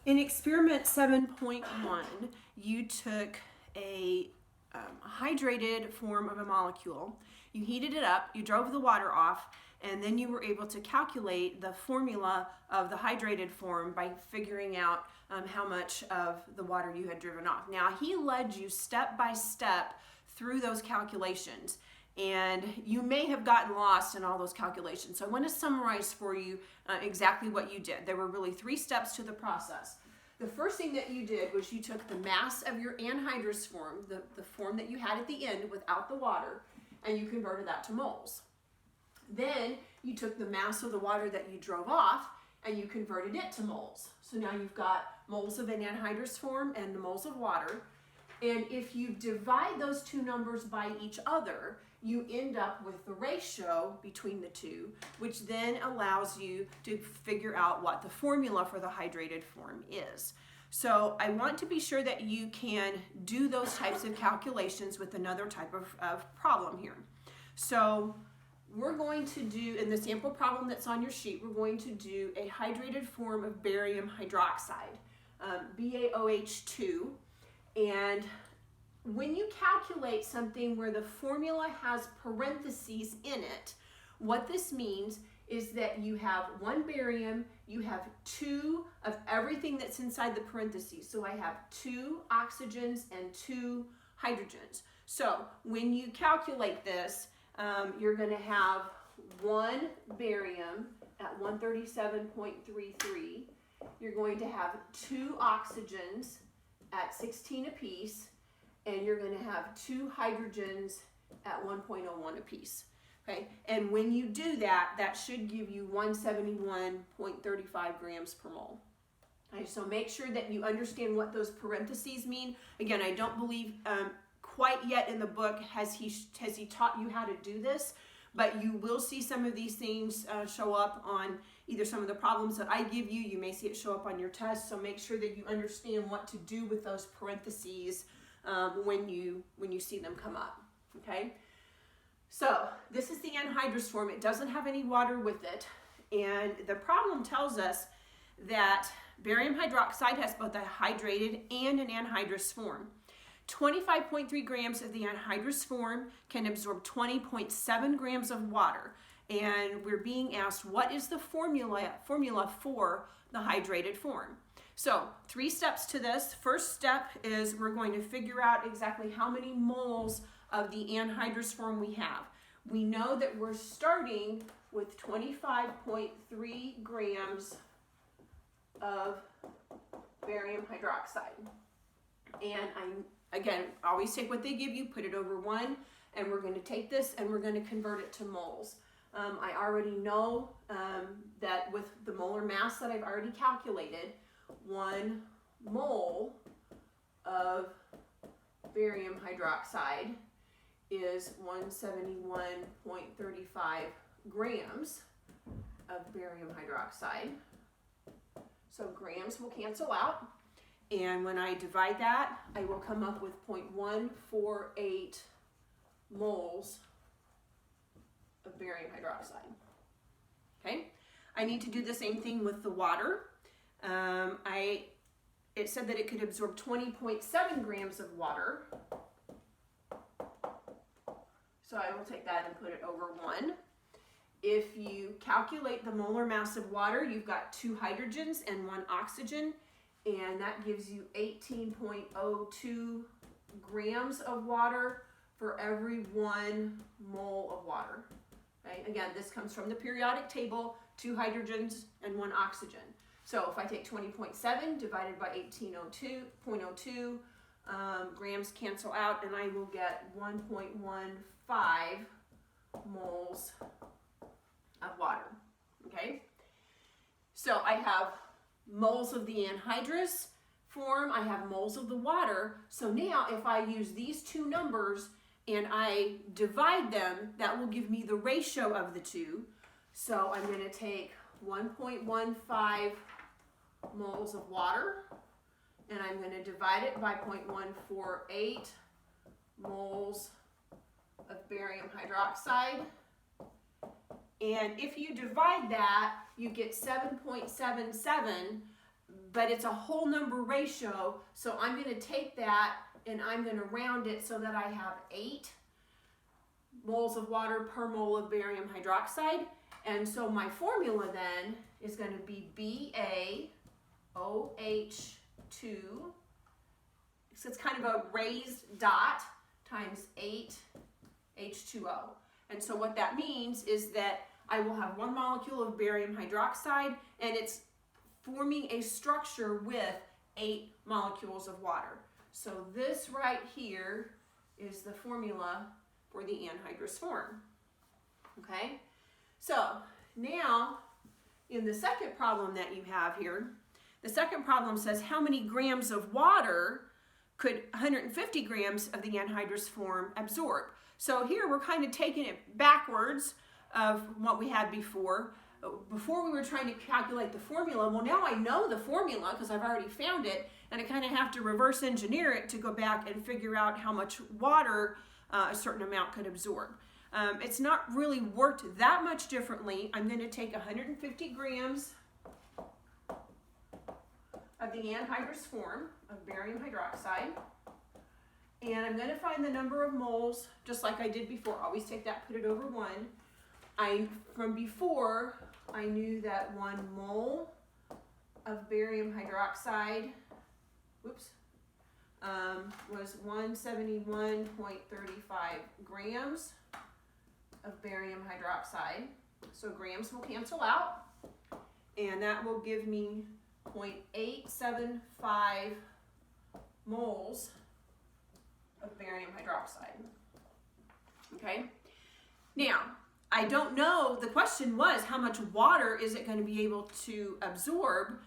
In experiment 7.1, you took a hydrated form of a molecule, you heated it up, you drove the water off, and then you were able to calculate the formula of the hydrated form by figuring out how much of the water you had driven off. Now, he led you step by step through those calculations, and you may have gotten lost in all those calculations. So I want to summarize for you exactly what you did. There were really 3 steps to the process. The first thing that you did was you took the mass of your anhydrous form, the form that you had at the end without the water, and you converted that to moles. Then you took the mass of the water that you drove off and you converted it to moles. So now you've got moles of an anhydrous form and the moles of water. And if you divide those 2 numbers by each other, you end up with the ratio between the 2, which then allows you to figure out what the formula for the hydrated form is. So I want to be sure that you can do those types of calculations with another type of problem here. So we're going to do, in the sample problem that's on your sheet, we're going to do a hydrated form of barium hydroxide, BaOH2. And when you calculate something where the formula has parentheses in it, what this means is that you have 1 barium, you have 2 of everything that's inside the parentheses. So I have 2 oxygens and 2 hydrogens. So when you calculate this, you're going to have 1 barium at 137.33. You're going to have 2 oxygens at 16 apiece, and you're going to have 2 hydrogens at 1.01 apiece. Okay, and when you do that, that should give you 171.35 grams per mole. Okay, so make sure that you understand what those parentheses mean. Again, I don't believe quite yet in the book has he taught you how to do this, but you will see some of these things show up on either some of the problems that I give you. You may see it show up on your test, so make sure that you understand what to do with those parentheses when you see them come up. Okay, so this is the anhydrous form. It doesn't have any water with it, and the problem tells us that barium hydroxide has both a hydrated and an anhydrous form. 25.3 grams of the anhydrous form can absorb 20.7 grams of water. And we're being asked, what is the formula for the hydrated form? So 3 steps to this. First step is we're going to figure out exactly how many moles of the anhydrous form we have. We know that we're starting with 25.3 grams of barium hydroxide. And again, always take what they give you, put it over 1, and we're going to take this and we're going to convert it to moles. I already know that with the molar mass that I've already calculated, 1 mole of barium hydroxide is 171.35 grams of barium hydroxide. So grams will cancel out. And when I divide that, I will come up with 0.148 moles of barium hydroxide. Okay, I need to do the same thing with the water. It said that it could absorb 20.7 grams of water. So I will take that and put it over 1. If you calculate the molar mass of water, you've got 2 hydrogens and 1 oxygen, and that gives you 18.02 grams of water for every 1 mole of water. Right? Again, this comes from the periodic table, 2 hydrogens and 1 oxygen. So if I take 20.7 divided by 18.02, grams cancel out, and I will get 1.15 moles of water. Okay? So I have moles of the anhydrous form, I have moles of the water. So now if I use these 2 numbers and I divide them, that will give me the ratio of the 2. So I'm going to take 1.15 moles of water, and I'm going to divide it by 0.148 moles of barium hydroxide. And if you divide that, you get 7.77 but it's a whole number ratio, so I'm going to take that and I'm going to round it so that I have 8 moles of water per mole of barium hydroxide. And so my formula then is going to be BaOH2, so it's kind of a raised dot, times 8 H2O. And so what that means is that I will have 1 molecule of barium hydroxide, and it's forming a structure with 8 molecules of water. So this right here is the formula for the anhydrous form. Okay? So now, in the second problem that you have here, the second problem says how many grams of water could 150 grams of the anhydrous form absorb? So here we're kind of taking it backwards of what we had before. Before we were trying to calculate the formula. Well, now I know the formula because I've already found it, and I kind of have to reverse engineer it to go back and figure out how much water a certain amount could absorb. It's not really worked that much differently. I'm going to take 150 grams of the anhydrous form of barium hydroxide, and I'm going to find the number of moles just like I did before. Always take that, put it over 1. From before, I knew that 1 mole of barium hydroxide, was 171.35 grams of barium hydroxide. So grams will cancel out, and that will give me 0.875 moles of barium hydroxide. Okay? Now, I don't know, the question was how much water is it going to be able to absorb,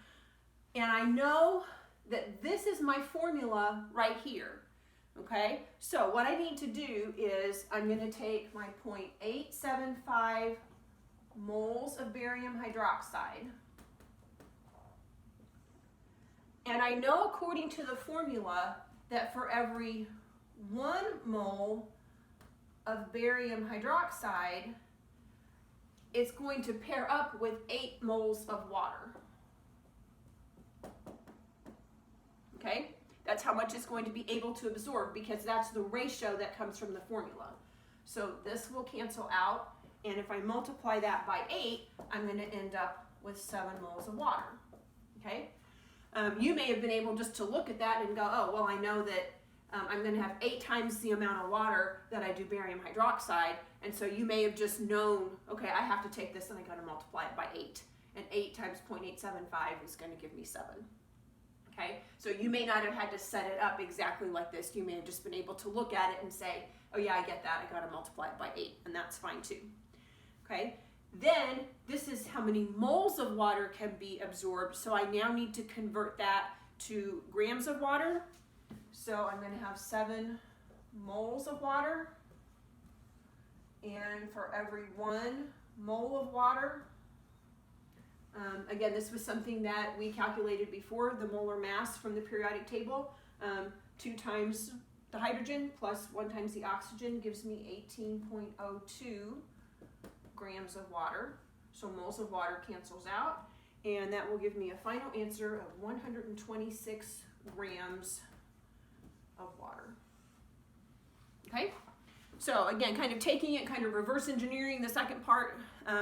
and I know that this is my formula right here. Okay, so what I need to do is I'm going to take my 0.875 moles of barium hydroxide, and I know according to the formula that for every 1 mole of barium hydroxide, it's going to pair up with 8 moles of water. Okay? That's how much it's going to be able to absorb, because that's the ratio that comes from the formula. So this will cancel out, and if I multiply that by 8, I'm going to end up with 7 moles of water. Okay? You may have been able just to look at that and go, oh, well, I know that I'm going to have 8 times the amount of water that I do barium hydroxide, and so you may have just known, okay, I have to take this and I got to multiply it by 8, and 8 times 0.875 is going to give me 7. Okay, so you may not have had to set it up exactly like this. You may have just been able to look at it and say, oh yeah, I get that, I got to multiply it by 8, and that's fine too. Okay, then this is how many moles of water can be absorbed, so I now need to convert that to grams of water. So I'm going to have 7 moles of water, and for every 1 mole of water, again, this was something that we calculated before, the molar mass from the periodic table. 2 times the hydrogen plus 1 times the oxygen gives me 18.02 grams of water. So moles of water cancels out, and that will give me a final answer of 126 grams of water. Okay? So again, kind of taking it, kind of reverse engineering the second part.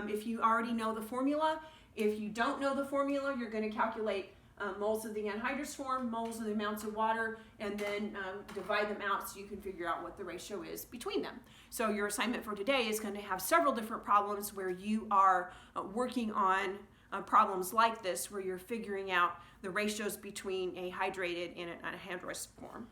If you already know the formula, if you don't know the formula, you're going to calculate moles of the anhydrous form, moles of the amounts of water, and then divide them out so you can figure out what the ratio is between them. So your assignment for today is going to have several different problems where you are working on problems like this, where you're figuring out the ratios between a hydrated and an anhydrous form.